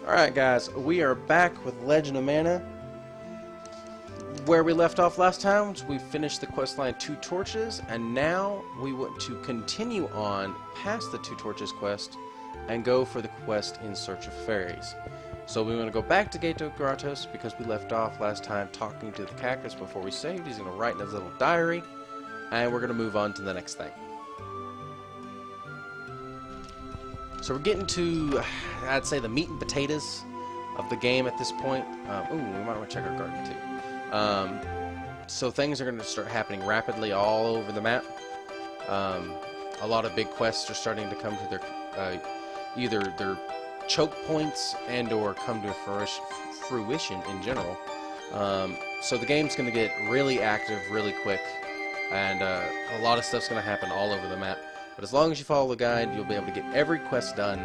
Alright guys, we are back with Legend of Mana. Where we left off last time, we finished the questline Two Torches, and now we want to continue on past the Two Torches quest and go for the quest in Search of Faeries. So we want to go back to Gato Gratos because we left off last time talking to the cactus before we saved. He's going to write in his little diary, and we're going to move on to the next thing. So we're getting to, I'd say, the meat and potatoes of the game at this point. Ooh, we might want to check our garden too. So things are going to start happening rapidly all over the map. A lot of big quests are starting to come to their either their choke points and or come to fruition in general. So the game's going to get really active really quick, and a lot of stuff's going to happen all over the map. But as long as you follow the guide, you'll be able to get every quest done,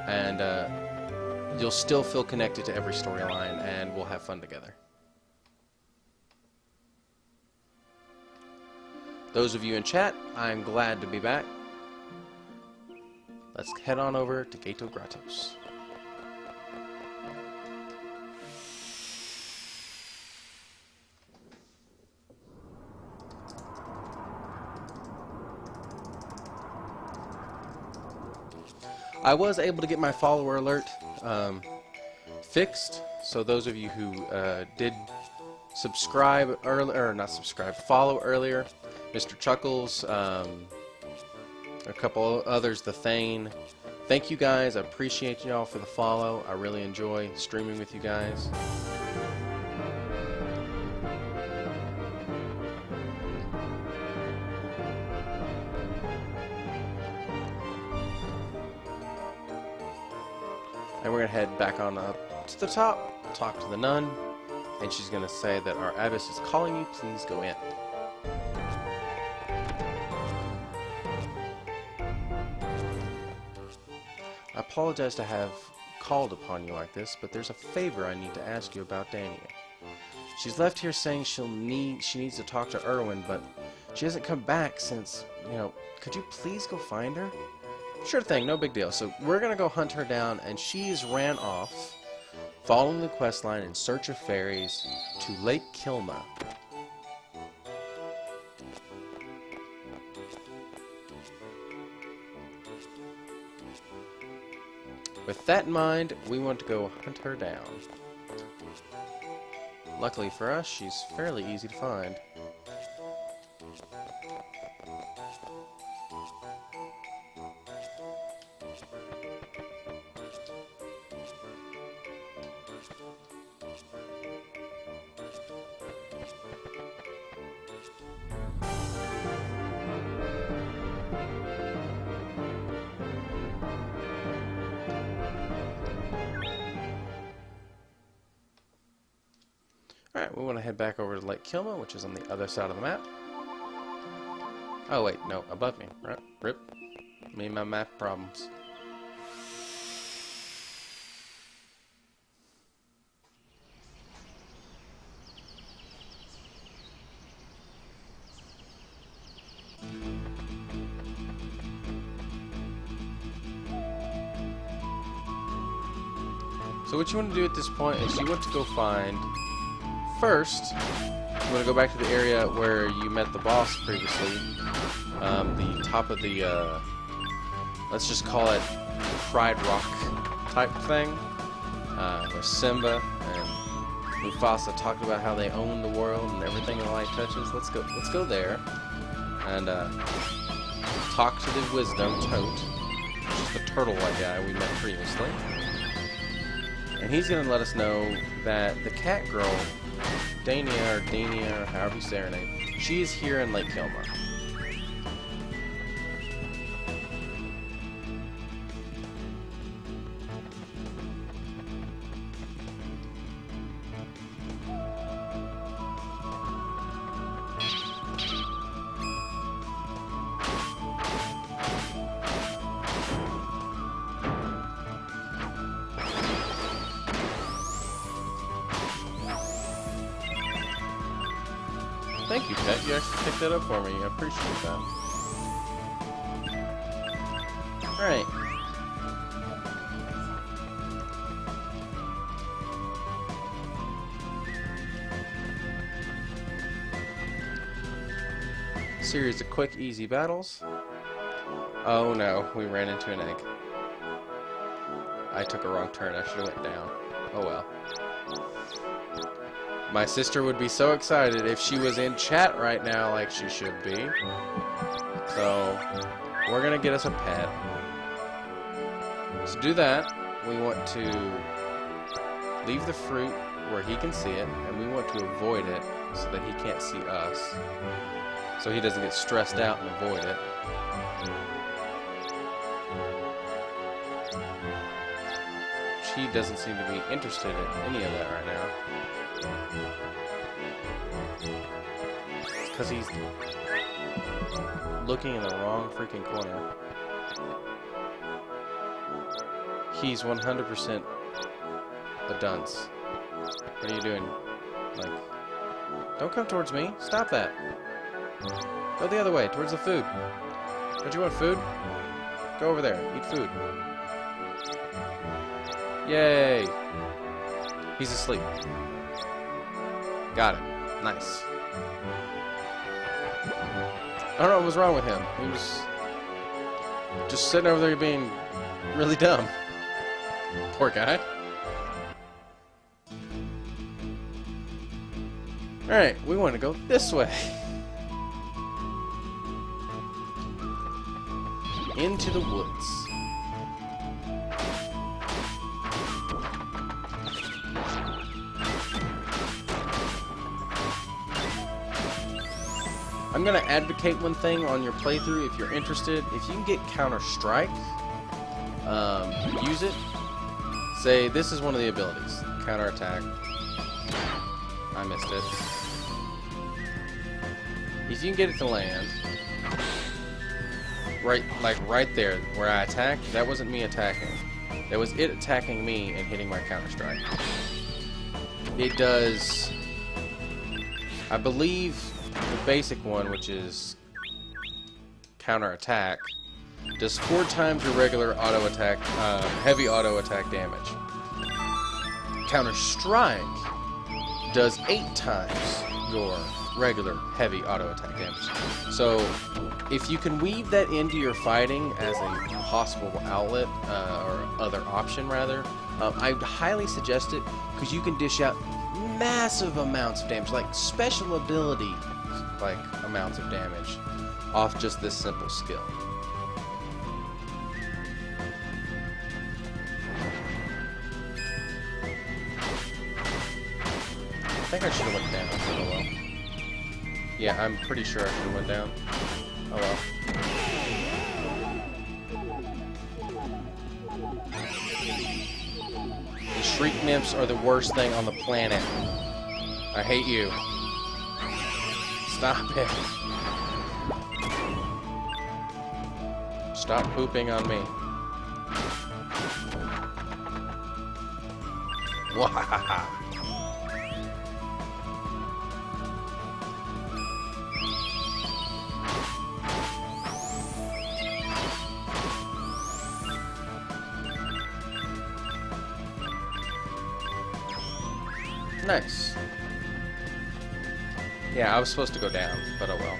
and you'll still feel connected to every storyline, and we'll have fun together. Those of you in chat, I'm glad to be back. Let's head on over to Gato Gratos. I was able to get my follower alert fixed, so those of you who did subscribe earlier, or not subscribe, follow earlier, Mr. Chuckles, a couple others, the Thane. Thank you guys. I appreciate y'all for the follow. I really enjoy streaming with you guys. And we're going to head back on up to the top, talk to the nun, and she's going to say that our abbess is calling you, please go in. I apologize to have called upon you like this, but there's a favor I need to ask you about Dania. She's left here saying she needs to talk to Erwin, but she hasn't come back since, could you please go find her? Sure thing, no big deal. So we're going to go hunt her down, and she's ran off, following the quest line in Search of Faeries to Lake Kilma. With that in mind, we want to go hunt her down. Luckily for us, she's fairly easy to find. Alright, we want to head back over to Lake Kilma, which is on the other side of the map. Oh wait, no, above me. Right? Rip. Me and my map problems. So what you want to do at this point is you want to go find... First, you want to go back to the area where you met the boss previously. The top of the, let's just call it Fried Rock type thing. Where Simba and Mufasa talked about how they own the world and everything the light touches. Let's go there and talk to the Wisdom Tote, which is the turtle-like guy we met previously. And he's going to let us know that the cat girl, Dania, or however you say her name, she is here in Lake Kilma. Thank you, Pet. You actually picked that up for me. I appreciate that. Alright. series of quick, easy battles. Oh no, we ran into an egg. I took a wrong turn. I should have went down. Oh well. My sister would be so excited if she was in chat right now like she should be. So, we're going to get us a pet. To do that, we want to leave the fruit where he can see it, and we want to avoid it so that he can't see us. So he doesn't get stressed out and avoid it. He doesn't seem to be interested in any of that right now. It's because he's looking in the wrong freaking corner. He's 100% a dunce. What are you doing? Like, don't come towards me. Stop that. Go the other way, towards the food. Don't you want food? Go over there. Eat food. Yay! He's asleep. Got it. Nice. I don't know what was wrong with him. He was just sitting over there being really dumb. Poor guy. Alright, we want to go this way. Into the woods. I'm going to advocate one thing on your playthrough if you're interested. If you can get Counter-Strike, use it. Say, this is one of the abilities. Counter-Attack. I missed it. If you can get it to land, right there where I attacked, that wasn't me attacking. That was it attacking me and hitting my Counter-Strike. It does, I believe, the basic one, which is Counter-Attack, does 4 times your regular auto attack, heavy auto attack damage. Counter-Strike does 8 times your regular heavy auto attack damage. So if you can weave that into your fighting as a possible outlet, or other option rather, I would highly suggest it, because you can dish out massive amounts of damage, like special ability like amounts of damage off just this simple skill. I think I should have went down. Oh well. Yeah, I'm pretty sure I should have went down. Oh well. The shriek nymphs are the worst thing on the planet. I hate you. Stop it. Stop pooping on me. Wahaha. Nice. Yeah, I was supposed to go down, but oh well.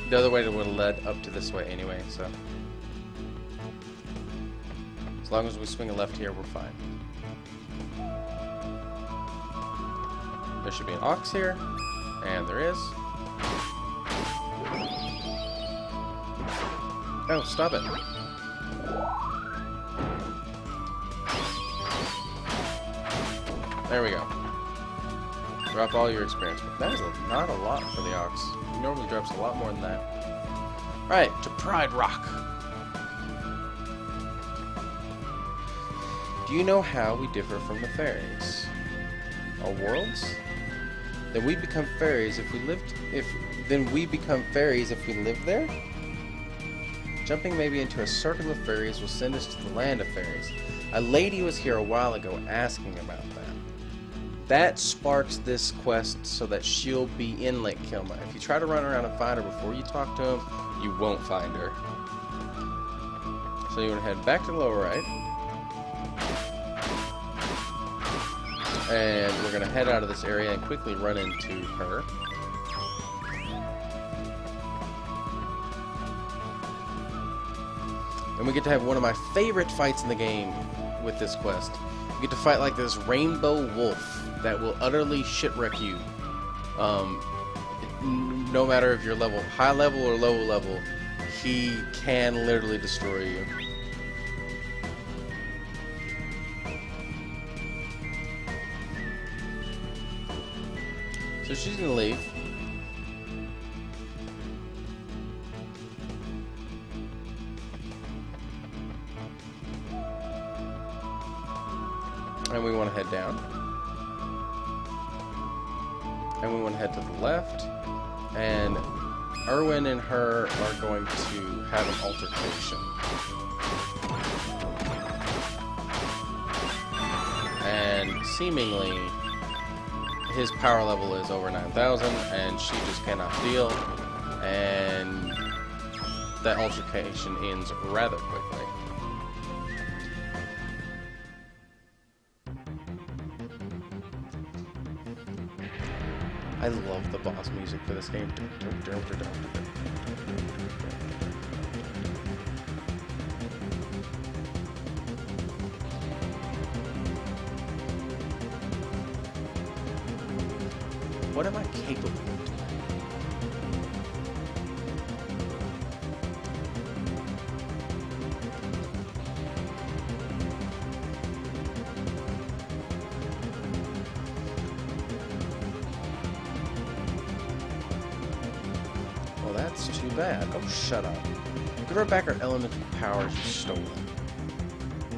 The other way would have led up to this way anyway, so. As long as we swing a left here, we're fine. There should be an ox here, and there is. Oh, stop it. There we go. Drop all your experience. That is not a lot for the ox. He normally drops a lot more than that. Right, to Pride Rock. Do you know how we differ from the fairies? Our worlds? Then we become fairies if we lived. Then we become fairies if we live there? Jumping maybe into a circle of fairies will send us to the land of fairies. A lady was here a while ago asking about that. That sparks this quest so that she'll be in Lake Kilma. If you try to run around and find her before you talk to him, you won't find her. So you want to head back to the lower right. And we're going to head out of this area and quickly run into her. And we get to have one of my favorite fights in the game with this quest. You get to fight like this rainbow wolf that will utterly shipwreck you. No matter if you're high level or low level, he can literally destroy you. So she's gonna leave. And we want to head down. And we want to head to the left. And Erwin and her are going to have an altercation. And seemingly, his power level is over 9,000, and she just cannot deal. And that altercation ends rather quickly. I love the boss music for this game. What am I capable of doing? Well, that's too bad. Oh, shut up. Give her back her elemental powers you stole.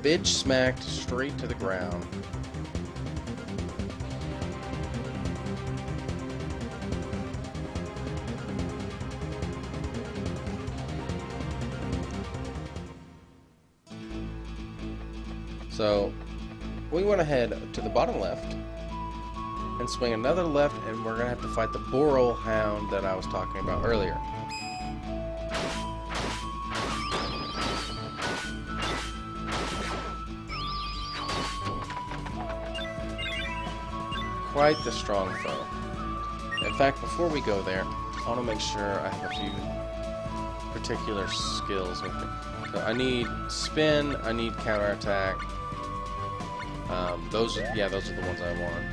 Bitch smacked straight to the ground. So, we want to head to the bottom left and swing another left, and we're going to have to fight the Boral Hound that I was talking about earlier. Quite the strong foe. In fact, before we go there, I want to make sure I have a few particular skills with me. So I need spin, I need counterattack. Those are the ones I want.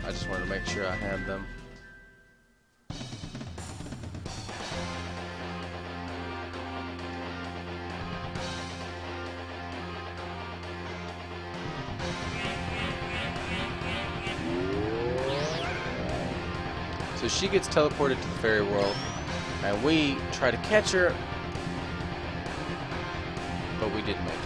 I just wanted to make sure I had them. So she gets teleported to the fairy world, and we try to catch her, but we didn't make it.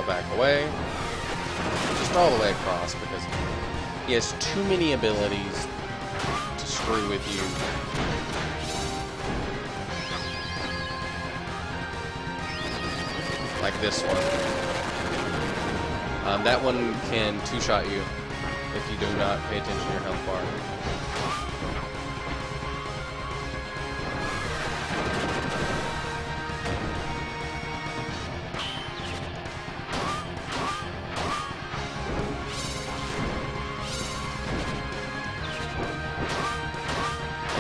Back away, just all the way across, because he has too many abilities to screw with you. Like this one. That one can two-shot you if you do not pay attention to your health bar.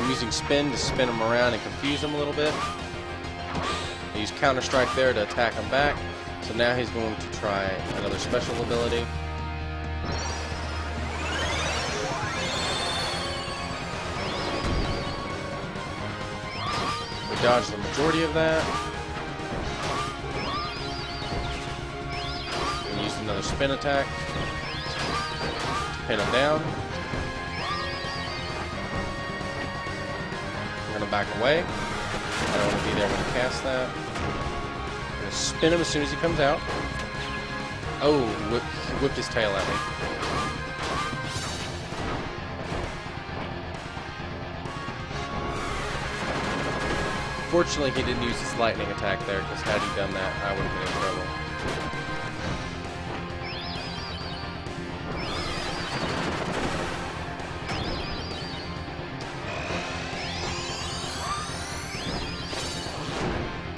Using spin to spin him around and confuse him a little bit. I use counter strike there to attack him back. So now he's going to try another special ability. We dodge the majority of that. And use another spin attack to pin him down. Back away. I don't want to be there when I cast that. I'm going to spin him as soon as he comes out. Oh, he whipped his tail at me. Fortunately, he didn't use his lightning attack there, because had he done that, I would have been in trouble.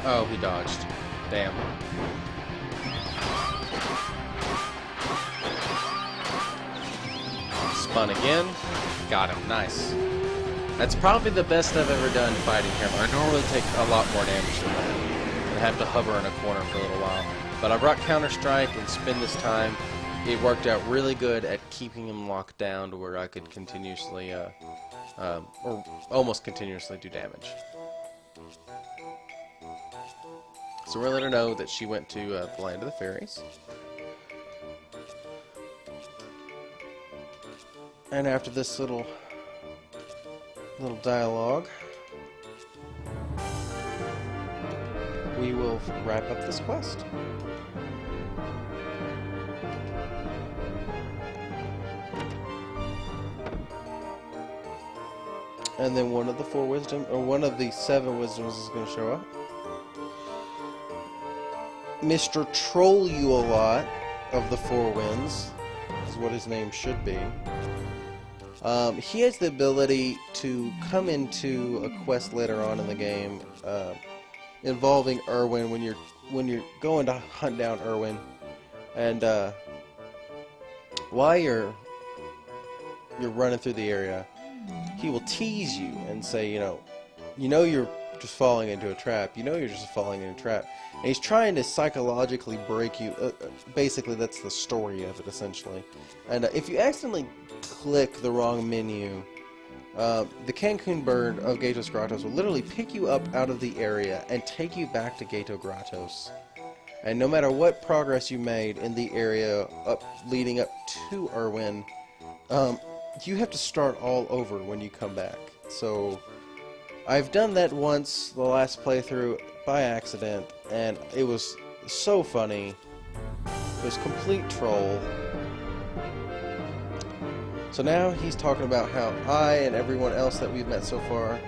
Oh, he dodged. Damn. Spun again. Got him. Nice. That's probably the best I've ever done fighting him. I normally take a lot more damage than that and have to hover in a corner for a little while. But I brought Counter Strike and Spin this time. It worked out really good at keeping him locked down to where I could continuously, or almost continuously do damage. So we're going to let her know that she went to the Land of the Fairies. And after this little dialogue, we will wrap up this quest. And then one of the 4 wisdom, or one of the 7 wisdoms is going to show up. Mr. Troll You a Lot of the 4 Winds is what his name should be. He has the ability to come into a quest later on in the game involving Irwin when you're going to hunt down Irwin, and while you're running through the area, he will tease you and say, you know you're just falling into a trap. You know you're just falling into a trap. And he's trying to psychologically break you. Basically, that's the story of it, essentially. And if you accidentally click the wrong menu, the Cancun bird of Gatos Grottos will literally pick you up out of the area and take you back to Gato Grottos. And no matter what progress you made in the area leading up to Irwin, you have to start all over when you come back. So I've done that once, the last playthrough, by accident, and it was so funny. It was complete troll. So now he's talking about how I and everyone else that we've met so far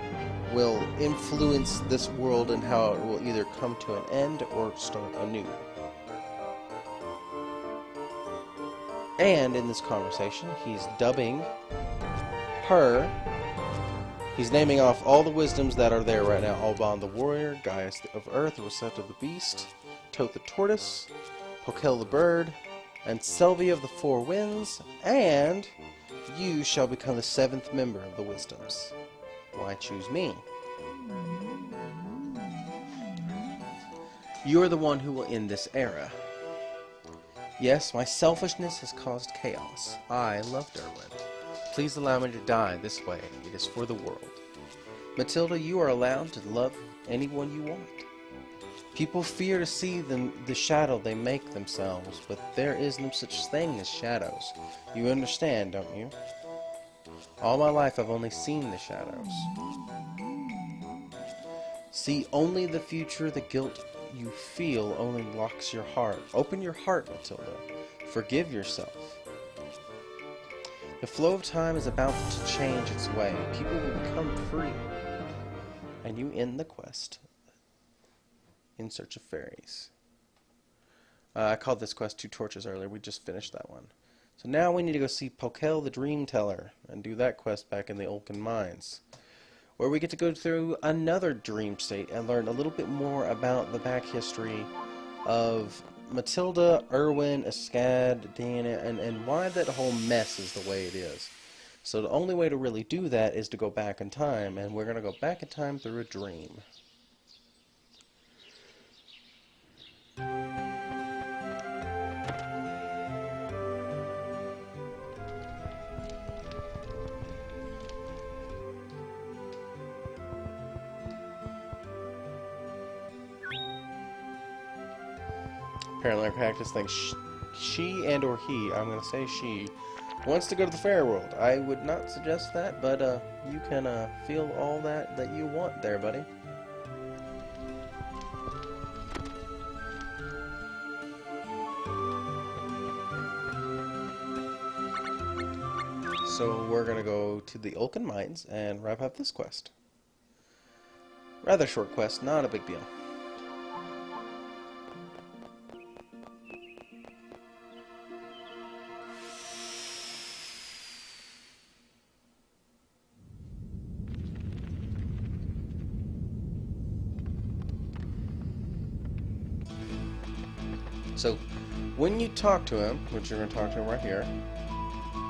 will influence this world and how it will either come to an end or start anew. And in this conversation, he's dubbing her. He's naming off all the wisdoms that are there right now. Alban the Warrior, Gaius of Earth, Receptive the Beast, Toth the Tortoise, Pokel the Bird, and Selby of the 4 Winds, and you shall become the 7th member of the Wisdoms. Why choose me? You are the one who will end this era. Yes, my selfishness has caused chaos. I loved Irwin. Please allow me to die this way. It is for the world. Matilda, you are allowed to love anyone you want. People fear to see the shadow they make themselves, but there is no such thing as shadows. You understand, don't you? All my life I've only seen the shadows. See only the future, the guilt you feel only locks your heart. Open your heart, Matilda. Forgive yourself. The flow of time is about to change its way. People will become free. And you end the quest in Search of Faeries. I called this quest 2 Torches earlier. We just finished that one. So now we need to go see Pokel the Dream Teller and do that quest back in the Olkin Mines, where we get to go through another dream state and learn a little bit more about the back history of Matilda, Irwin, Ascad, Dana, and why that whole mess is the way it is. So the only way to really do that is to go back in time, and we're going to go back in time through a dream. Apparently our practice thinks she and or he, I'm going to say she, wants to go to the fair world. I would not suggest that, but you can feel all that you want there, buddy. So we're going to go to the Olkin Mines and wrap up this quest. Rather short quest, not a big deal. So, when you talk to him, which you're going to talk to him right here,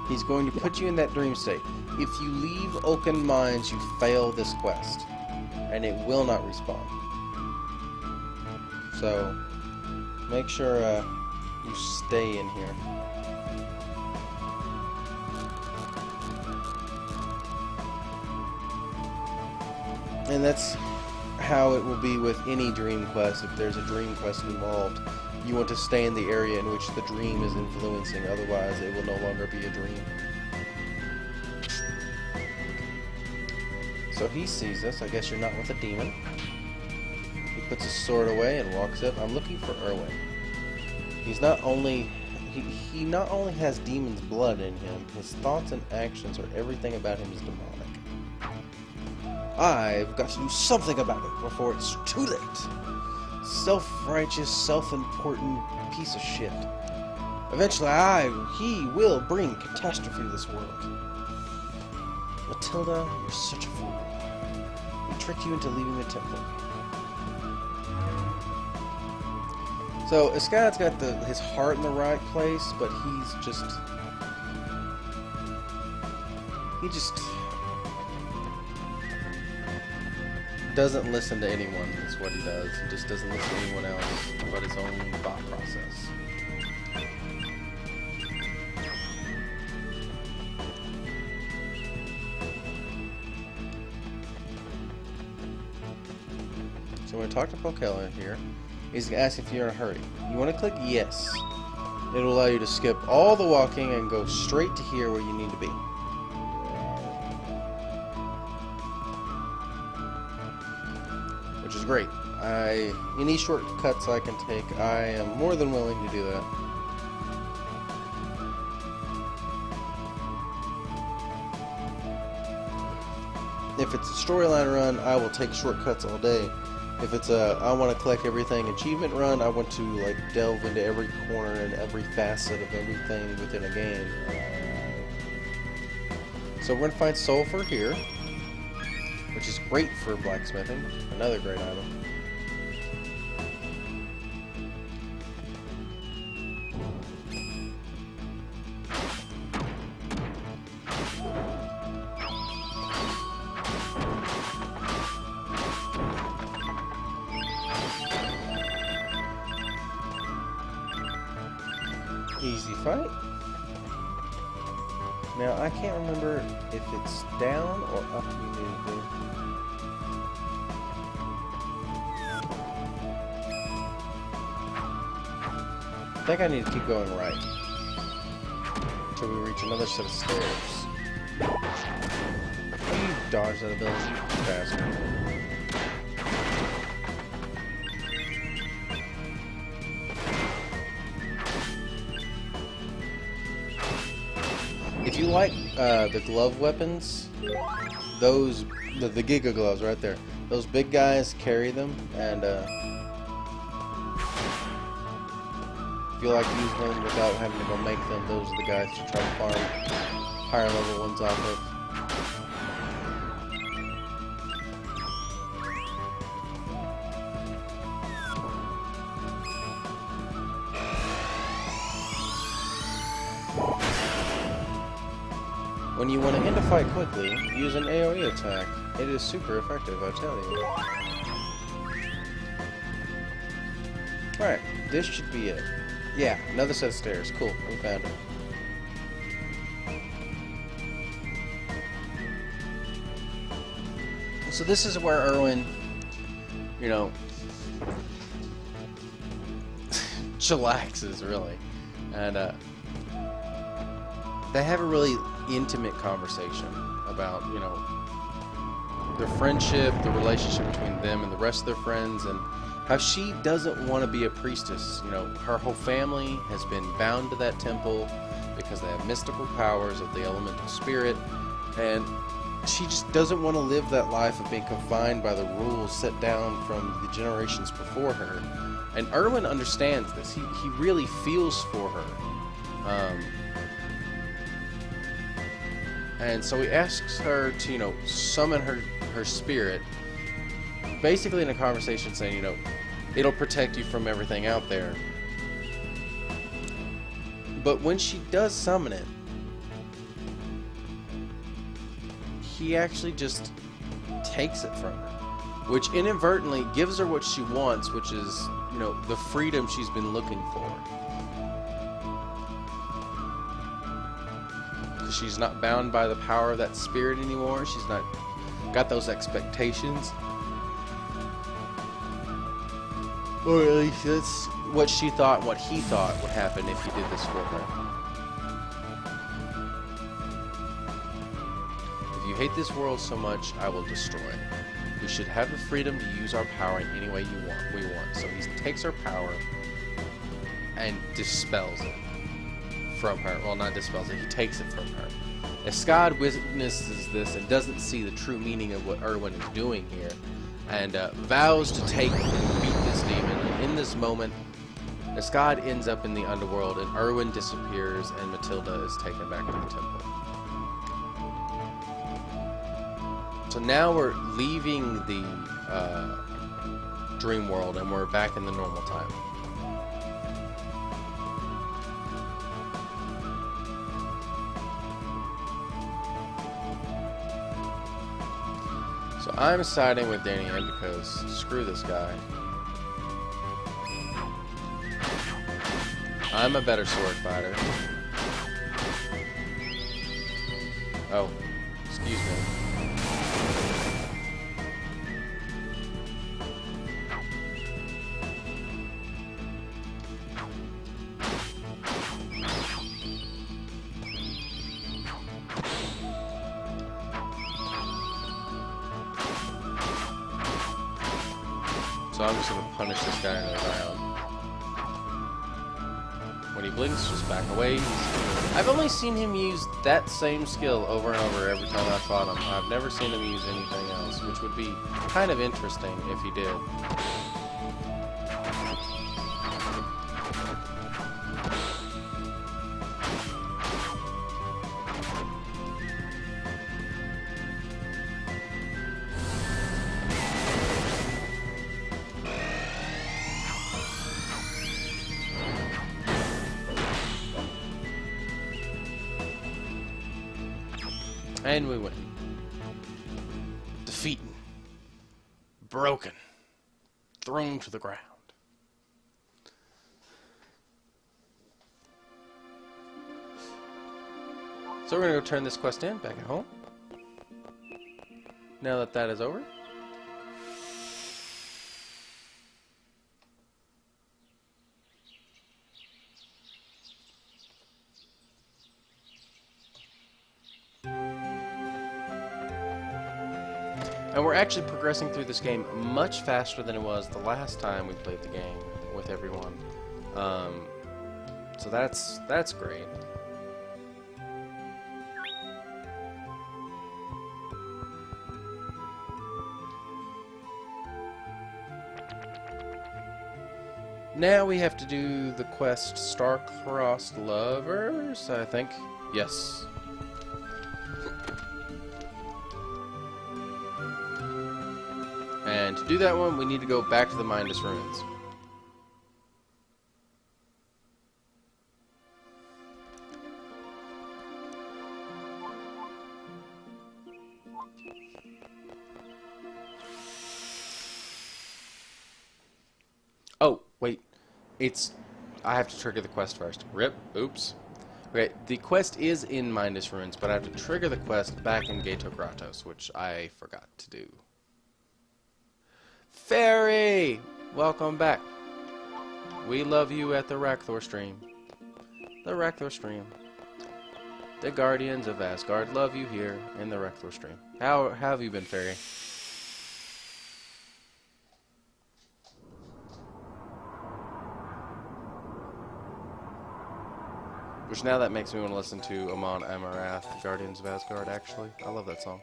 he's going to put you in that dream state. If you leave Oaken Mines, you fail this quest, and it will not respawn. So, make sure you stay in here. And that's how it will be with any dream quest. If there's a dream quest involved, you want to stay in the area in which the dream is influencing, otherwise it will no longer be a dream. So he sees us. I guess you're not with a demon. He puts his sword away and walks up. I'm looking for Erwin. He's not only... He not only has demon's blood in him, his thoughts and actions or everything about him is demonic. I've got to do something about it before it's too late. Self-righteous, self-important piece of shit. Eventually he will bring catastrophe to this world. Matilda, you're such a fool. He tricked you into leaving the temple. So, Escad's got his heart in the right place, but he just doesn't listen to anyone, is what he does. He just doesn't listen to anyone else but his own thought process. So when I talk to Pokella here, he's going to ask if you're in a hurry. You want to click yes. It'll allow you to skip all the walking and go straight to here where you need to be. Which is great. Any shortcuts I can take, I am more than willing to do that. If it's a storyline run, I will take shortcuts all day. If it's a I want to collect everything achievement run, I want to like delve into every corner and every facet of everything within a game. So we're going to find sulfur here, which is great for blacksmithing. Another great item. Easy fight. Now I can't remember if it's down or up you need to do. I think I need to keep going right until we reach another set of stairs. Oh, you dodged that ability, you bastard. If you like the glove weapons, those the Giga gloves right there, those big guys carry them, and if you like using them without having to go make them, those are the guys to try to farm higher level ones off of. When you want to end a fight quickly, use an AoE attack. It is super effective, I tell you. Alright, this should be it. Yeah, another set of stairs. Cool, we found it. So this is where Erwin, you know, chillaxes, really. And they have a really intimate conversation about, you know, their friendship, the relationship between them and the rest of their friends, and how she doesn't want to be a priestess. You know, her whole family has been bound to that temple because they have mystical powers of the elemental spirit, and she just doesn't want to live that life of being confined by the rules set down from the generations before her. And Erwin understands this. He really feels for her. And so he asks her to, you know, summon her spirit, basically in a conversation saying, you know, it'll protect you from everything out there. But when she does summon it, he actually just takes it from her, which inadvertently gives her what she wants, which is, you know, the freedom she's been looking for. Because she's not bound by the power of that spirit anymore. She's not got those expectations. Or at least that's what she thought, what he thought would happen if he did this for her. If you hate this world so much, I will destroy it. We should have the freedom to use our power in any way we want. So he takes her power and dispels it from her. Well, not dispels it, he takes it from her. Escad witnesses this and doesn't see the true meaning of what Erwin is doing here, and vows to take and beat this demon. And in this moment, Escad ends up in the underworld, and Erwin disappears, and Matilda is taken back to the temple. So now we're leaving the dream world, and we're back in the normal time. So I'm siding with Danny M because screw this guy. I'm a better sword fighter. Oh, excuse me. So I'm just going to punish this guy in the ground. When he blinks, just back away. I've only seen him use that same skill over and over every time I fought him. I've never seen him use anything else, which would be kind of interesting if he did. And we win. Defeated. Broken. Thrown to the ground. So we're going to go turn this quest in back at home. Now that that is over. And we're actually progressing through this game much faster than it was the last time we played the game with everyone. So that's great. Now we have to do the quest Star-Crossed Lovers, I think. Yes. And to do that one, we need to go back to the Mindus Ruins. Oh, wait. I have to trigger the quest first. Rip. Oops. Okay, the quest is in Mindus Ruins, but I have to trigger the quest back in Gato Gratos, which I forgot to do. Fairy! Welcome back. We love you at the Rakthor stream. The Rakthor stream. The Guardians of Asgard love you here in the Rakthor stream. How have you been, Fairy? Which now that makes me want to listen to Amon Amarath, Guardians of Asgard, actually. I love that song.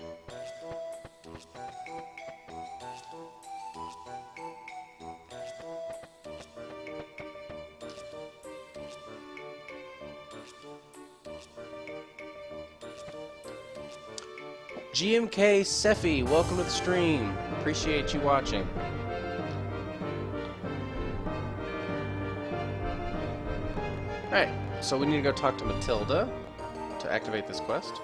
GMK Sephi, welcome to the stream. Appreciate you watching. Alright, So we need to go talk to Matilda to activate this quest.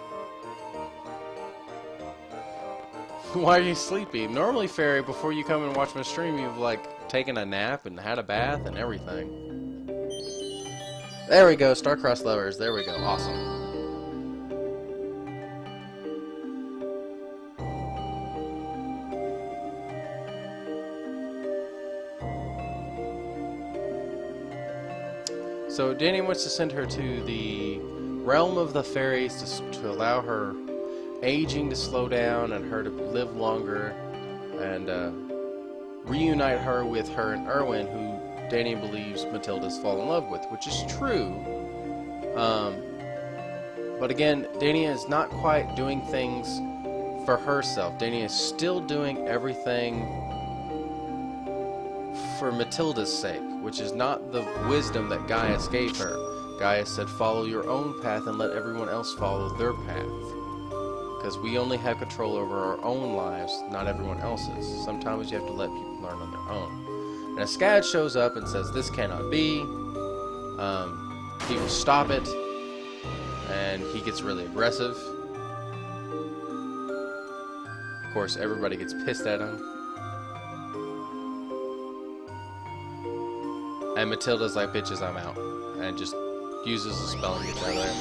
Why are you sleepy? Normally, Fairy, before you come and watch my stream, you've like taken a nap and had a bath and everything. There we go, star-crossed lovers. There we go. Awesome. So Danny wants to send her to the realm of the fairies to allow her aging to slow down and her to live longer, and reunite her with her and Erwin, who Danny believes Matilda's fallen in love with, which is true. But again, Danny is not quite doing things for herself. Danny is still doing everything for Matilda's sake, which is not the wisdom that Gaius gave her. Gaius said, follow your own path and let everyone else follow their path. Because we only have control over our own lives, not everyone else's. Sometimes you have to let people learn on their own. And a Scad shows up and says, this cannot be. He will stop it. And he gets really aggressive. Of course, everybody gets pissed at him. And Matilda's like, bitches, I'm out. And just uses a spell and gets out of there.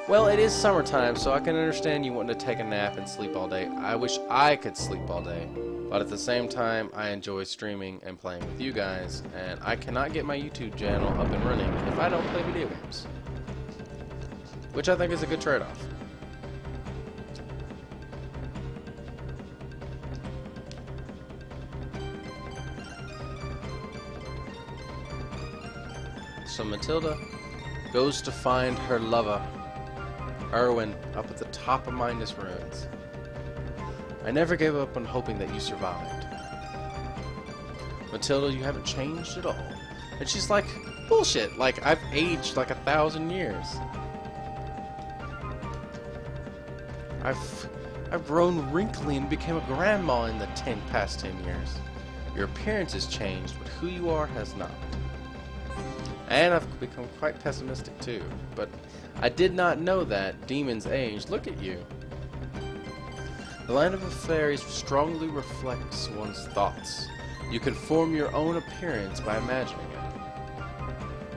Well, it is summertime, so I can understand you wanting to take a nap and sleep all day. I wish I could sleep all day. But at the same time, I enjoy streaming and playing with you guys. And I cannot get my YouTube channel up and running if I don't play video games. Which I think is a good trade-off. So Matilda goes to find her lover, Erwin, up at the top of Mindless Ruins. I never gave up on hoping that you survived. Matilda, you haven't changed at all. And she's like, bullshit, like I've aged like 1,000 years. I've grown wrinkly and became a grandma in the past 10 years. Your appearance has changed, but who you are has not. And I've become quite pessimistic too. But I did not know that demons age. Look at you. The land of the fairies strongly reflects one's thoughts. You can form your own appearance by imagining it.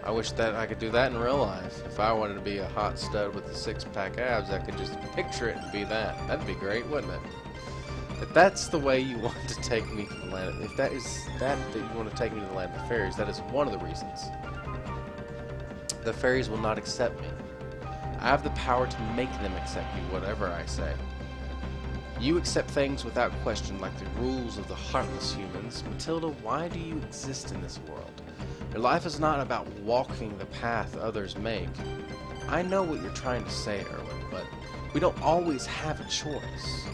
I wish that I could do that in real life. If I wanted to be a hot stud with the six-pack abs, I could just picture it and be that. That'd be great, wouldn't it? If that's the way you want to take me to the land, if that is that you want to take me to the land of the fairies, that is one of the reasons. The fairies will not accept me. I have the power to make them accept me, whatever I say. You accept things without question, like the rules of the heartless humans. Matilda, why do you exist in this world? Your life is not about walking the path others make. I know what you're trying to say, Erwin, but we don't always have a choice.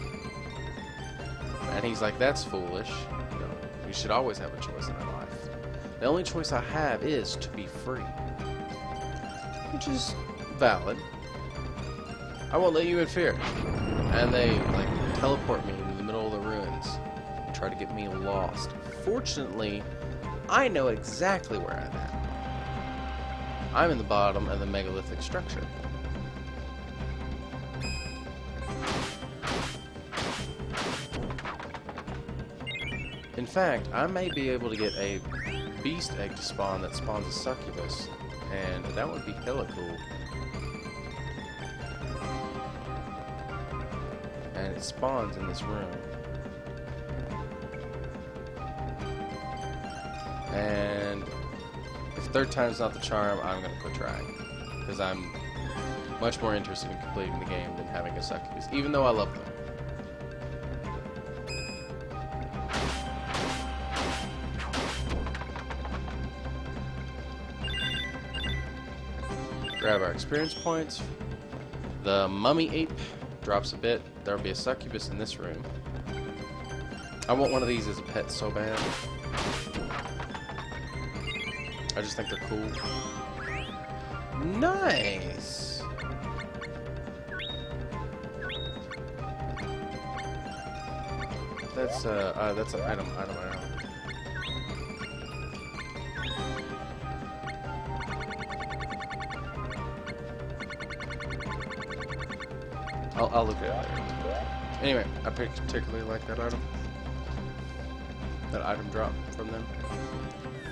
And he's like, that's foolish. You know, we should always have a choice in our life. The only choice I have is to be free. Which is valid. I won't let you interfere. And they, like, teleport me into the middle of the ruins and try to get me lost. Fortunately, I know exactly where I'm at. I'm in the bottom of the megalithic structure. In fact, I may be able to get a beast egg to spawn that spawns a succubus, and that would be hella cool. And it spawns in this room. And if third time's not the charm, I'm gonna quit trying. Because I'm much more interested in completing the game than having a succubus, even though I love them. Grab our experience points. The mummy ape drops a bit. There'll be a succubus in this room. I want one of these as a pet so bad. I just think they're cool. Nice! That's an item. I'll look at it later. Anyway, I particularly like that item. That item drop from them.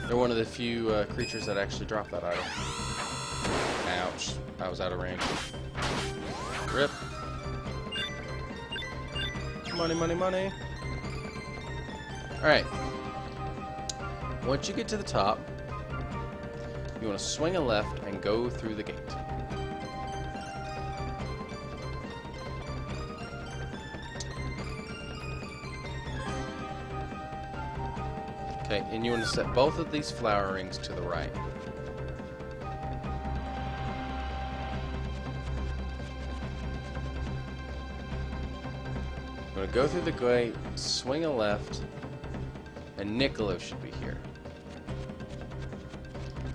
They're one of the few creatures that actually drop that item. Ouch. I was out of range. Rip. Money, money, money. Alright. Once you get to the top, you want to swing a left and go through the gate. Okay, and you want to set both of these flower rings to the right. I'm going to go through the gate, swing a left, and Niccolo should be here.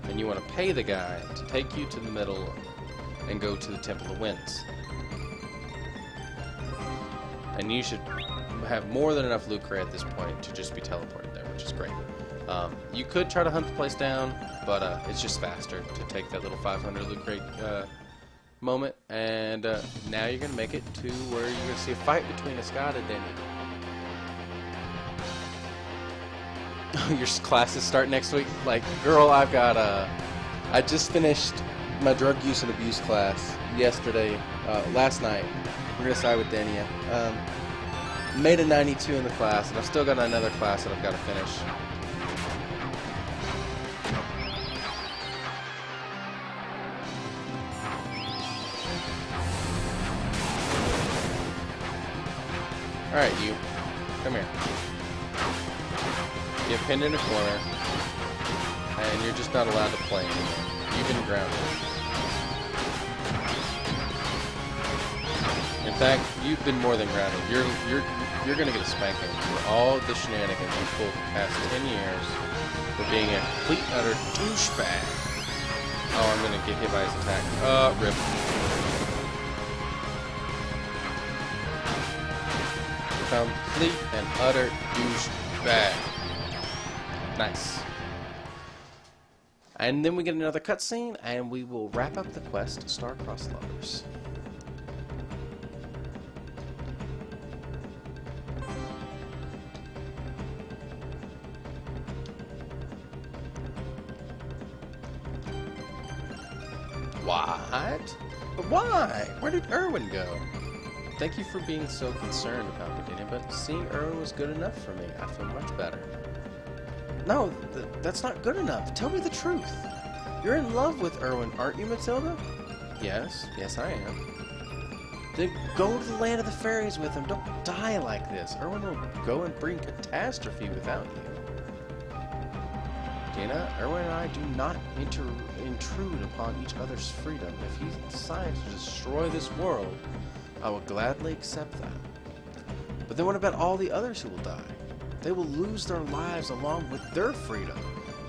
And you want to pay the guy to take you to the middle and go to the Temple of Winds. And you should have more than enough loot crate at this point to just be teleported there, which is great. You could try to hunt the place down, but it's just faster to take that little 500 loot crate moment. And now you're going to make it to where you're going to see a fight between Escada and Denny. Your classes start next week? Like, girl, I've got I just finished my drug use and abuse class yesterday, last night. We're going to side with Denia. Made a 92 in the class, and I've still got another class that I've got to finish. Alright, you. Come here. Get pinned in a corner, and you're just not allowed to play anymore. You've been grounded. In fact, you've been more than grounded. You're gonna get a spanking for all the shenanigans you pulled the past 10 years for being a complete and utter douchebag. Oh, I'm gonna get hit by his attack. Rip. Complete and utter douchebag. Nice. And then we get another cutscene, and we will wrap up the quest, Star-Crossed Lovers. What? But why? Where did Erwin go? Thank you for being so concerned about me, Daniel, but seeing Erwin was good enough for me. I feel much better. No, that's not good enough. Tell me the truth. You're in love with Erwin, aren't you, Matilda? Yes, I am. Then go to the land of the fairies with him. Don't die like this. Erwin will go and bring catastrophe without you. Dana, Erwin and I do not intrude upon each other's freedom. If he decides to destroy this world, I will gladly accept that. But then what about all the others who will die? They will lose their lives along with their freedom.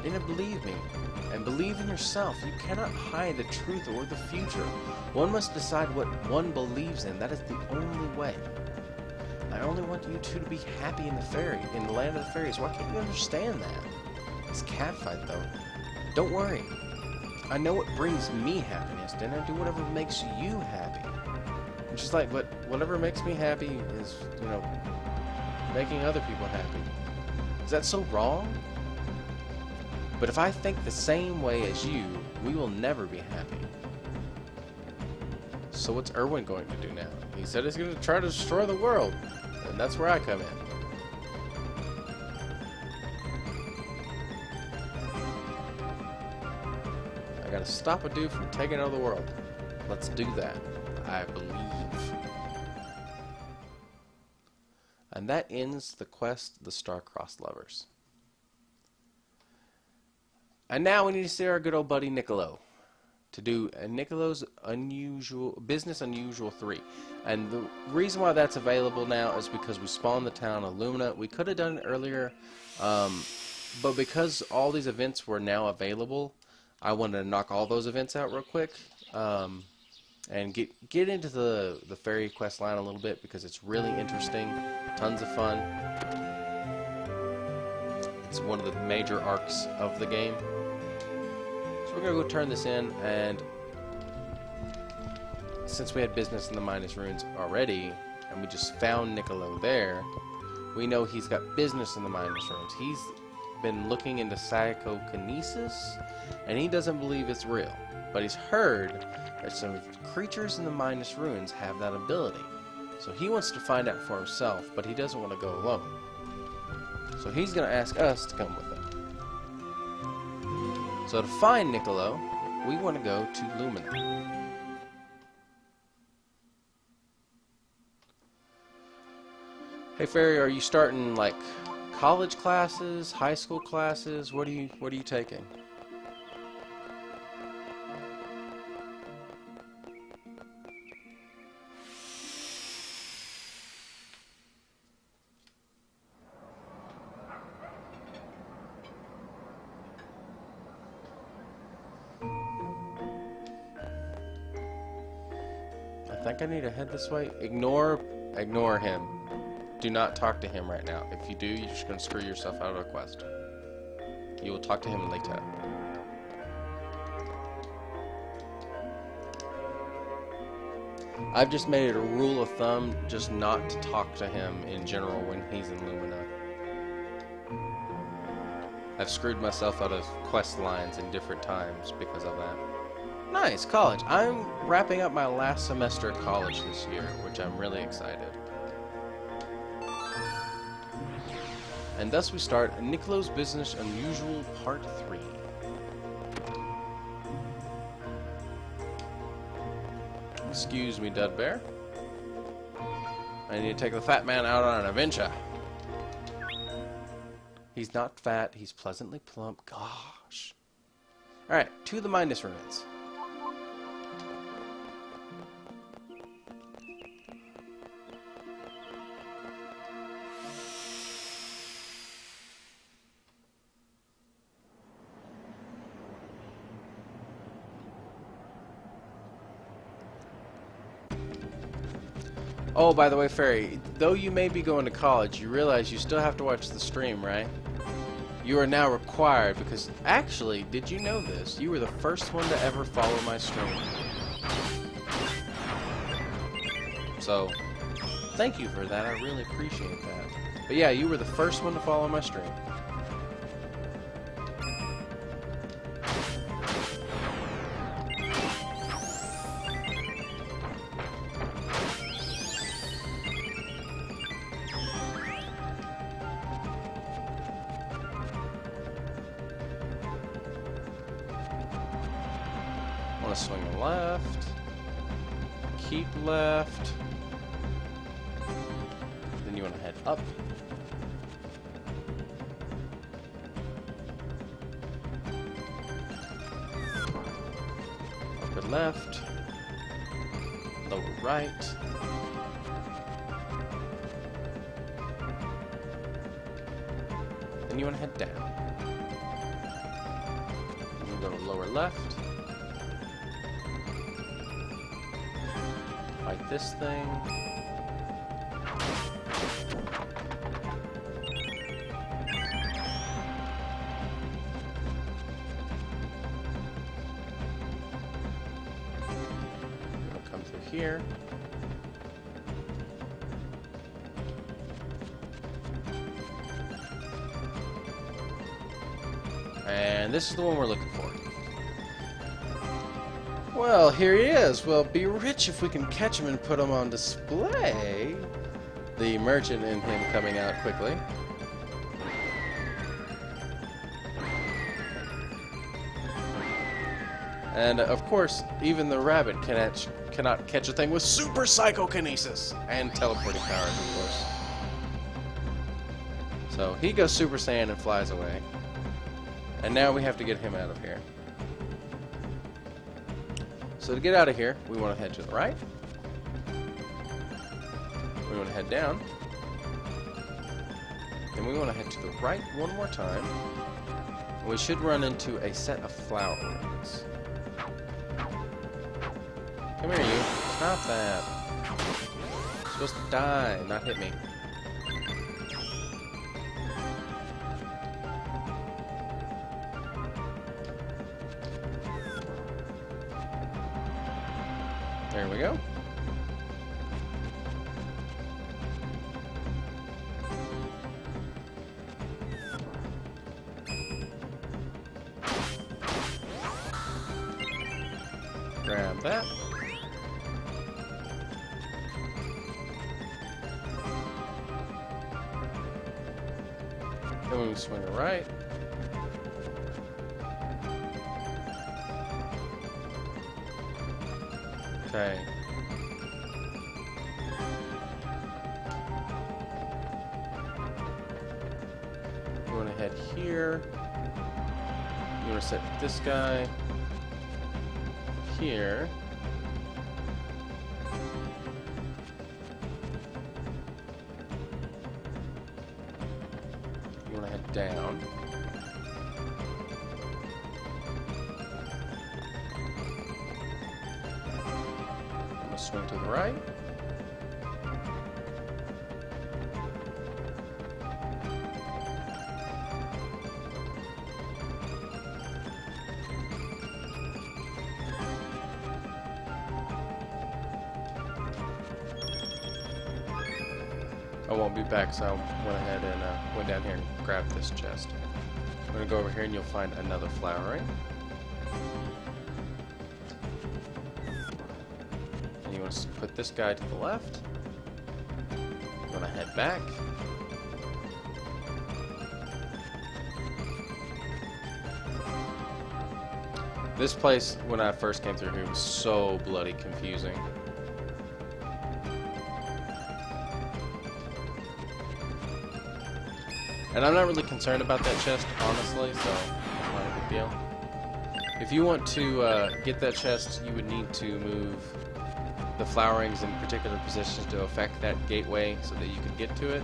Dana, believe me, and believe in yourself. You cannot hide the truth or the future. One must decide what one believes in. That is the only way. I only want you two to be happy in the land of the fairies. Why can't you understand that? It's catfight, though. Don't worry. I know what brings me happiness, and I do whatever makes you happy. It's just like, whatever makes me happy is, making other people happy. Is that so wrong? But if I think the same way as you, we will never be happy. So what's Erwin going to do now? He said he's going to try to destroy the world, and that's where I come in. I gotta stop a dude from taking over the world. Let's do that. I believe. And that ends the quest, the Star-Crossed Lovers. And now we need to see our good old buddy Niccolo to do Niccolo's Business Unusual 3. And the reason why that's available now is because we spawned the town of Lumina. We could have done it earlier, but because all these events were now available, I wanted to knock all those events out real quick, and get into the fairy quest line a little bit because it's really interesting, tons of fun. It's one of the major arcs of the game. So we're gonna go turn this in, and since we had business in the Midas Ruins already, and we just found Niccolo there, we know he's got business in the Midas Ruins. He's been looking into psychokinesis, and he doesn't believe it's real. But he's heard that some creatures in the Midas Ruins have that ability. So he wants to find out for himself, but he doesn't want to go alone. So he's going to ask us to come with him. So to find Niccolo, we want to go to Lumina. Hey Fairy, are you starting like college classes, high school classes? What are you taking? I think I need to head this way. Ignore him. Do not talk to him right now. If you do, you're just going to screw yourself out of a quest. You will talk to him later. I've just made it a rule of thumb just not to talk to him in general when he's in Lumina. I've screwed myself out of quest lines in different times because of that. Nice, college. I'm wrapping up my last semester of college this year, which I'm really excited. And thus we start Niccolo's Business Unusual Part 3. Excuse me, Dudbear. I need to take the fat man out on an adventure. He's not fat, he's pleasantly plump. Gosh. Alright, to the Midas Ruins. Oh, by the way, Fairy, though you may be going to college, you realize you still have to watch the stream, right? You are now required, because actually, did you know this? You were the first one to ever follow my stream. So, thank you for that. I really appreciate that. But yeah, you were the first one to follow my stream. Want to swing left, keep left, then you want to head up, upper left, lower right, then you want to head down, then you go to lower left, fight this thing. It'll come through here. And this is the one we're looking for. Well, here he is. We'll be rich if we can catch him and put him on display. The merchant in him coming out quickly. And, of course, even the rabbit cannot catch a thing with super psychokinesis and teleporting powers, of course. So, he goes Super Saiyan and flies away. And now we have to get him out of here. So to get out of here, we want to head to the right. We want to head down. Then we want to head to the right one more time. And we should run into a set of flower rings. Come here, you. Stop that. You're supposed to die, not hit me. There There we go. Grab that. Then we swing it right. Okay. You want to head here. You want to set this guy here. You want to head down. Swing to the right. I won't be back, so I went ahead and went down here and grabbed this chest. I'm going to go over here and you'll find another flowering. You want to put this guy to the left. You want to head back. This place, when I first came through here, was so bloody confusing. And I'm not really concerned about that chest, honestly, so it's not a big deal. If you want to get that chest, you would need to move the flowerings in particular positions to affect that gateway so that you can get to it.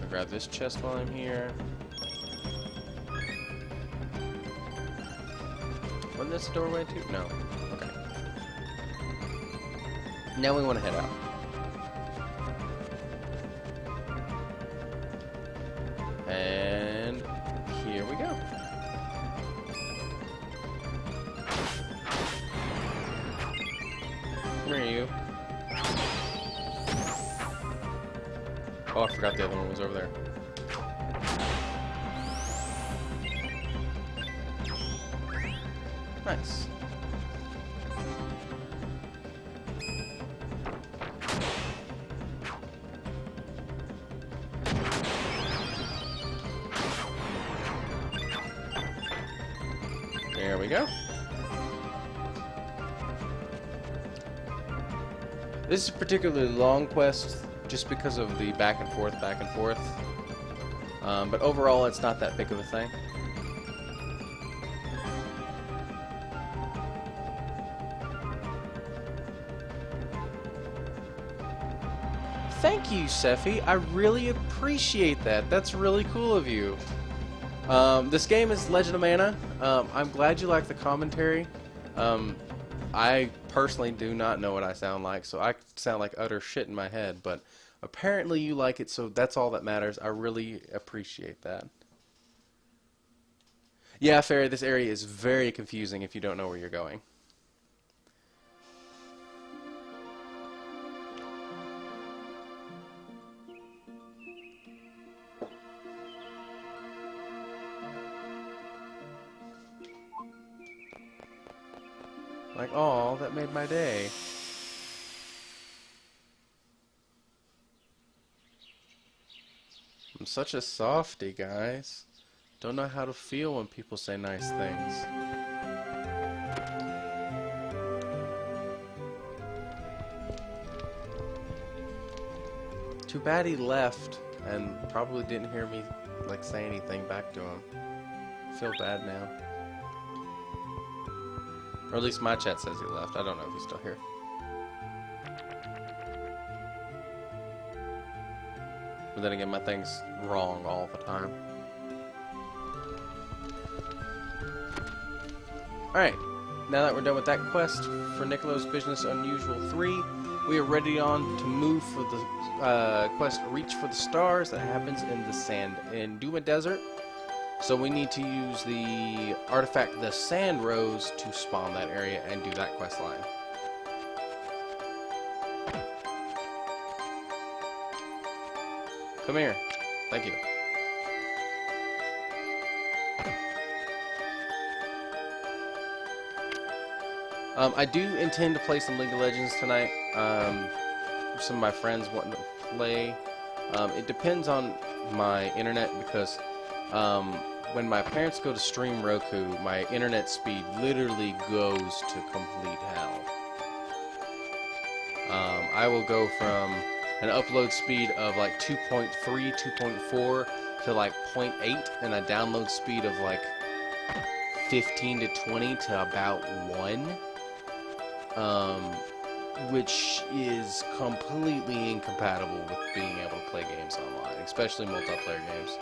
I'll grab this chest while I'm here. Wasn't this a doorway too? No. Okay. Now we want to head out. And here we go. Where are you? Oh, I forgot the other one was over there. Nice. There we go. This is a particularly long quest just because of the back and forth. But overall, it's not that big of a thing. Thank you, Sephi. I really appreciate that. That's really cool of you. This game is Legend of Mana. I'm glad you like the commentary. I personally do not know what I sound like, so I sound like utter shit in my head, but apparently you like it, so that's all that matters. I really appreciate that. Yeah, Fairy, this area is very confusing if you don't know where you're going. Like, oh, that made my day. I'm such a softie, guys. Don't know how to feel when people say nice things. Too bad he left and probably didn't hear me like say anything back to him. I feel bad now. Or at least my chat says he left. I don't know if he's still here. But then again, my thing's wrong all the time. Alright, now that we're done with that quest for Niccolo's Business Unusual 3, we are ready on to move for the quest Reach for the Stars that happens in the Sand in Duma Desert. So we need to use the artifact, the Sand Rose, to spawn that area and do that quest line. Come here. Thank you. I do intend to play some League of Legends tonight. Some of my friends wanting to play. It depends on my internet because when my parents go to stream Roku, my internet speed literally goes to complete hell. I will go from an upload speed of like 2.3, 2.4 to like 0.8 and a download speed of like 15 to 20 to about 1. Which is completely incompatible with being able to play games online, especially multiplayer games.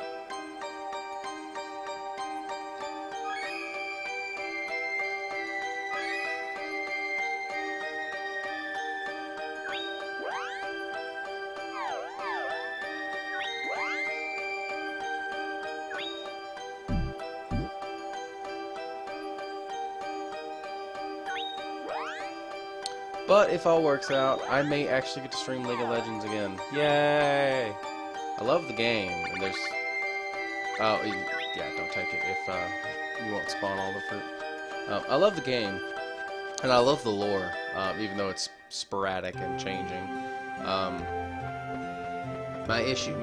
But if all works out, I may actually get to stream League of Legends again. Yay! I love the game, and there's... Oh, yeah, don't take it if you won't spawn all the fruit. I love the game, and I love the lore, even though it's sporadic and changing. My issue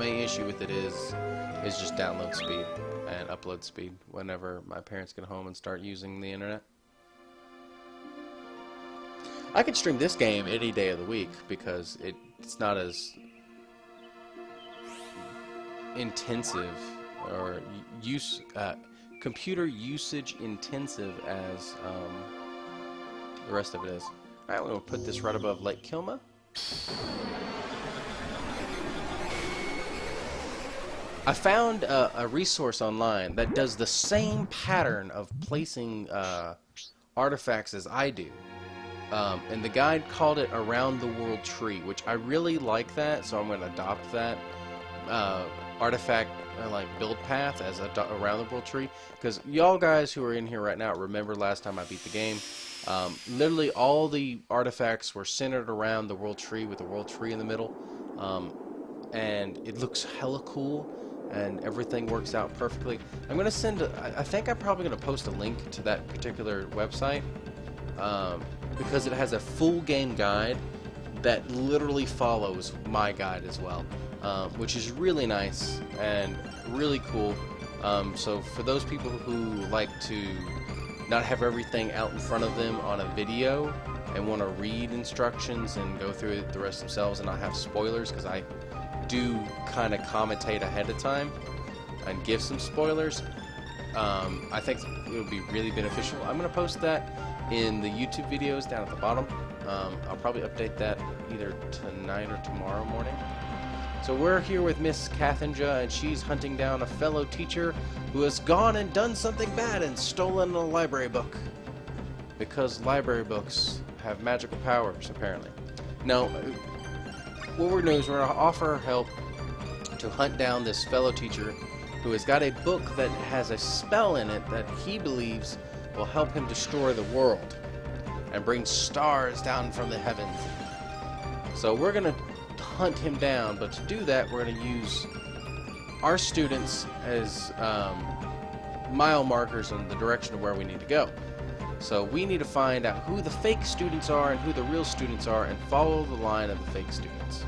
with it is just download speed and upload speed whenever my parents get home and start using the internet. I could stream this game any day of the week because it's not as intensive or computer usage intensive as the rest of it is. Alright, we're going to put this right above Lake Kilma. I found a resource online that does the same pattern of placing artifacts as I do. And the guide called it Around the World Tree, which I really like that, so I'm going to adopt that artifact like build path as Around the World Tree. Because y'all guys who are in here right now remember last time I beat the game, literally all the artifacts were centered around the World Tree with the World Tree in the middle, and it looks hella cool. And everything works out perfectly. I'm going to send I think I'm probably going to post a link to that particular website. Because it has a full game guide that literally follows my guide as well, which is really nice and really cool. So for those people who like to not have everything out in front of them on a video and want to read instructions and go through it the rest themselves and not have spoilers, because I do kind of commentate ahead of time and give some spoilers, I think it would be really beneficial. I'm going to post that in the YouTube videos down at the bottom. I'll probably update that either tonight or tomorrow morning. So we're here with Miss Cathinja, and she's hunting down a fellow teacher who has gone and done something bad and stolen a library book. Because library books have magical powers, apparently. Now, what we're doing is we're going to offer our help to hunt down this fellow teacher who has got a book that has a spell in it that he believes will help him destroy the world and bring stars down from the heavens. So we're going to hunt him down, but to do that we're going to use our students as mile markers in the direction of where we need to go. So we need to find out who the fake students are and who the real students are and follow the line of the fake students.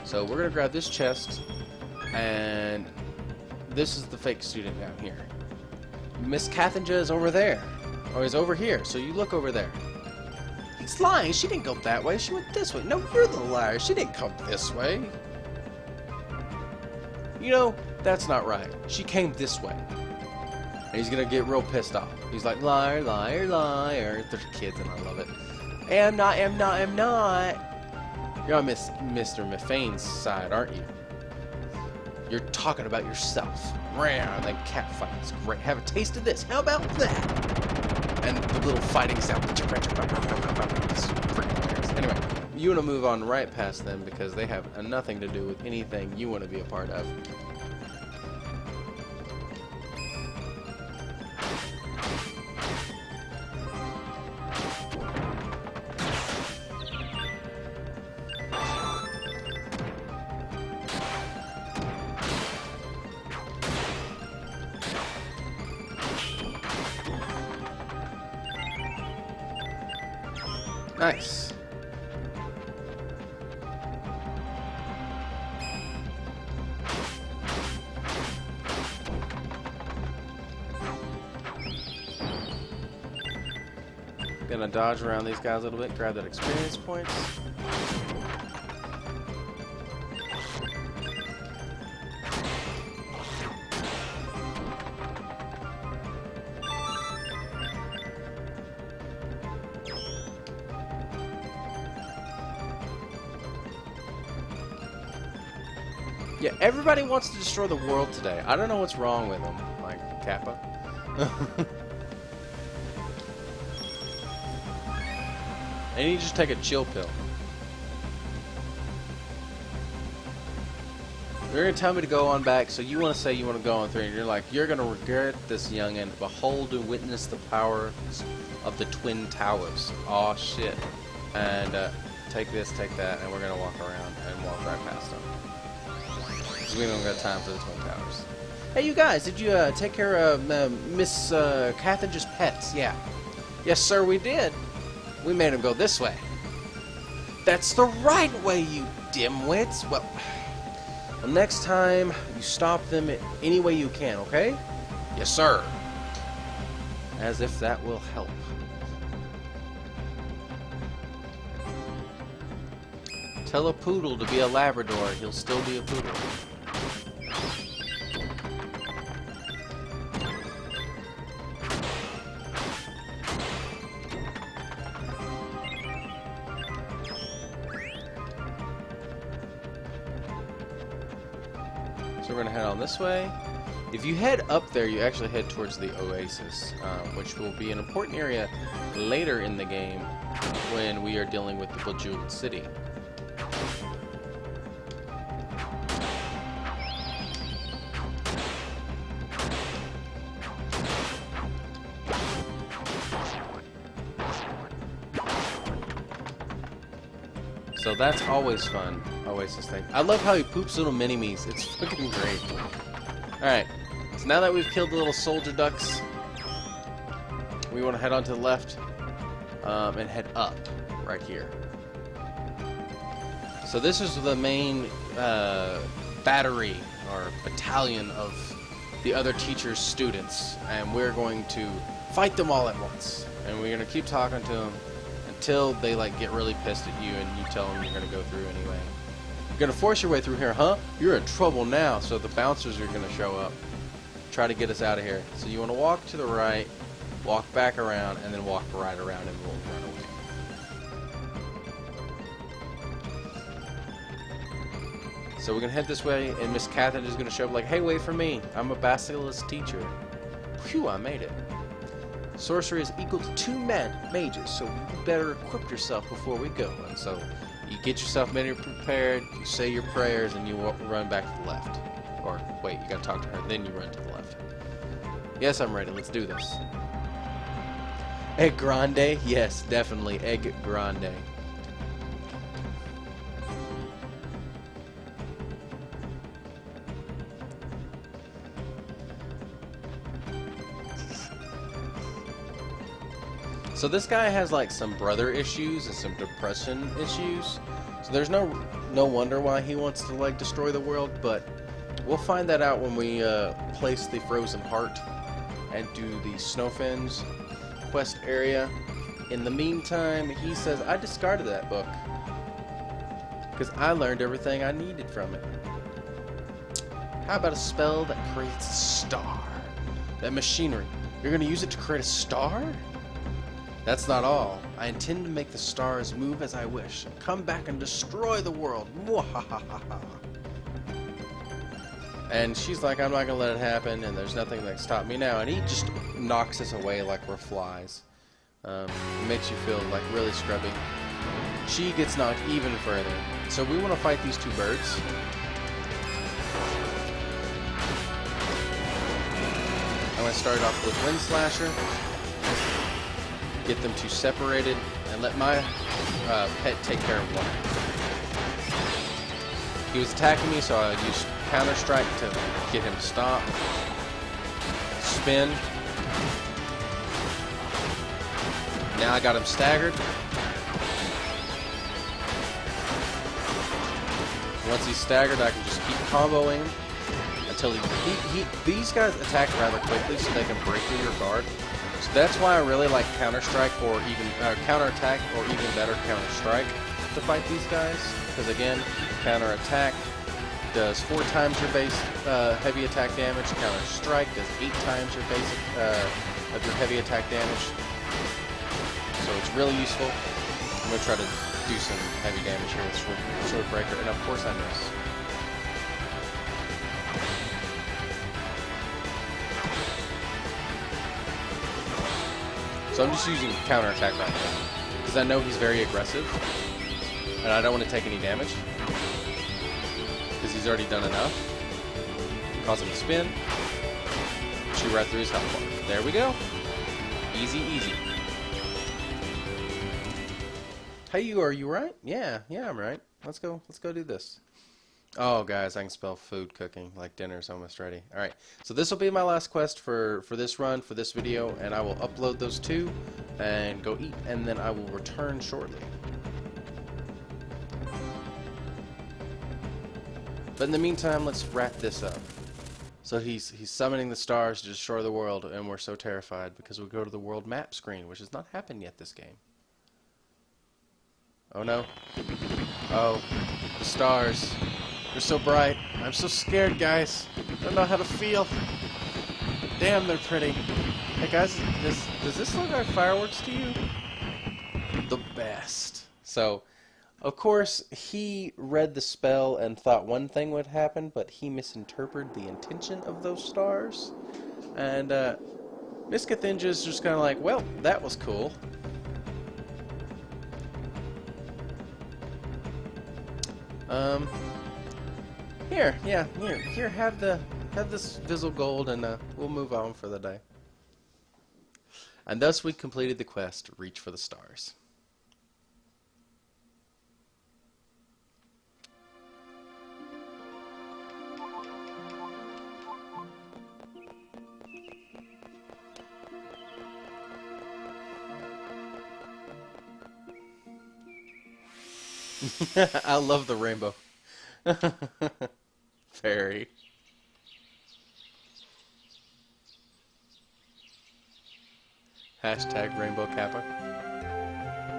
So we're going to grab this chest, and this is the fake student down here. Miss Cathinja is over there. Or is over here, so you look over there. He's lying. She didn't go that way. She went this way. No, you're the liar. She didn't come this way. You know, that's not right. She came this way. And he's going to get real pissed off. He's like, liar, liar, liar. There's kids and I love it. Am not. You're on Mr. Mephane's side, aren't you? You're talking about yourself. That cat fight is great. Have a taste of this. How about that? And the little fighting sound. It's freaking hilarious. Anyway, you want to move on right past them because they have nothing to do with anything you want to be a part of. Nice. Gonna dodge around these guys a little bit, grab that experience points. Yeah, everybody wants to destroy the world today. I don't know what's wrong with them, like Kappa. And you just take a chill pill. They're gonna tell me to go on back, so you want to say you want to go on 3, and you're like, you're gonna regret this, youngin'. Behold and witness the power of the Twin Towers. Aw, shit. And take this, take that, and we're gonna walk around and walk right past them. Because we don't got time for the Twin Towers. Hey, you guys, did you take care of Miss Carthage's pets? Yeah. Yes, sir, we did. We made him go this way. That's the right way, you dimwits. Well, next time, you stop them any way you can, okay? Yes, sir. As if that will help. Tell a poodle to be a Labrador, he'll still be a poodle. So we're going to head on this way. If you head up there, you actually head towards the Oasis, which will be an important area later in the game when we are dealing with the Bejeweled City. So that's always fun, Oasis thing. I love how he poops little mini-me's. It's fucking great. Alright, so now that we've killed the little soldier ducks, we want to head on to the left and head up right here. So this is the main battery or battalion of the other teacher's students, and we're going to fight them all at once. And we're going to keep talking to them until they like get really pissed at you and you tell them you're going to go through anyway. You're going to force your way through here, huh? You're in trouble now. So the bouncers are going to show up, try to get us out of here. So you want to walk to the right, walk back around, and then walk right around and we'll run away. So we're going to head this way, and Miss Catherine is going to show up like, hey, wait for me. I'm a basilisk teacher. Phew, I made it. Sorcery is equal to 2 mages, so you better equip yourself before we go. And so you get yourself mentally prepared, you say your prayers, and you run back to the left. Or wait, you gotta talk to her, then you run to the left. Yes, I'm ready. Let's do this. Egg grande? Yes, definitely. Egg grande. So this guy has like some brother issues and some depression issues. So there's no wonder why he wants to like destroy the world, but we'll find that out when we place the Frozen Heart and do the Snowfin's quest area. In the meantime, he says, I discarded that book because I learned everything I needed from it. How about a spell that creates a star? That machinery. You're going to use it to create a star? That's not all. I intend to make the stars move as I wish. Come back and destroy the world. Mwahahaha. And she's like, I'm not going to let it happen, and there's nothing that can stop me now. And he just knocks us away like we're flies. It makes you feel like really scrubby. She gets knocked even further. So we want to fight these 2 birds. I'm going to start off with Wind Slasher. Get them 2 separated, and let my pet take care of one. He was attacking me, so I used Counter Strike to get him to stop. Spin. Now I got him staggered. Once he's staggered, I can just keep comboing until these guys attack rather quickly, so they can break through your guard. So that's why I really like Counter-Strike, or even Counter-Attack, or even better, Counter-Strike to fight these guys. Because again, Counter-Attack does 4 times your base heavy attack damage. Counter-Strike does 8 times your basic of your heavy attack damage. So it's really useful. I'm going to try to do some heavy damage here with Sword Breaker, and of course I miss. So I'm just using Counter-Attack right now, because I know he's very aggressive, and I don't want to take any damage, because he's already done enough. Cause him to spin, shoot right through his health bar. There we go. Easy, easy. Hey, are you right? Yeah, I'm right. Let's go do this. Oh, guys, I can spell food cooking, like dinner's almost ready. Alright, so this will be my last quest for this run, for this video, and I will upload those 2 and go eat, and then I will return shortly. But in the meantime, let's wrap this up. So he's summoning the stars to destroy the world, and we're so terrified because we go to the world map screen, which has not happened yet this game. Oh no. Oh, the stars. They're so bright. I'm so scared, guys. I don't know how to feel. But damn, they're pretty. Hey guys, does this look like fireworks to you? The best. So, of course, he read the spell and thought one thing would happen, but he misinterpreted the intention of those stars. And Miss Cathinja's just kind of like, well, that was cool. Here, have this Vizzle Gold, and we'll move on for the day. And thus we completed the quest, Reach for the Stars. I love the rainbow. Fairy. Hashtag Rainbow Kappa.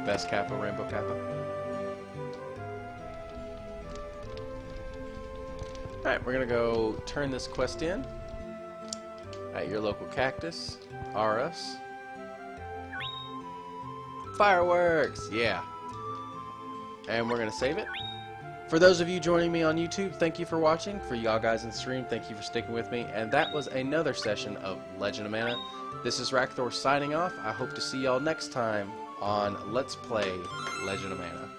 Best Kappa, Rainbow Kappa. Alright, we're gonna go turn this quest in at your local cactus. RS. Fireworks! Yeah. And we're gonna save it. For those of you joining me on YouTube, thank you for watching. For y'all guys in stream, thank you for sticking with me. And that was another session of Legend of Mana. This is Rakthor signing off. I hope to see y'all next time on Let's Play Legend of Mana.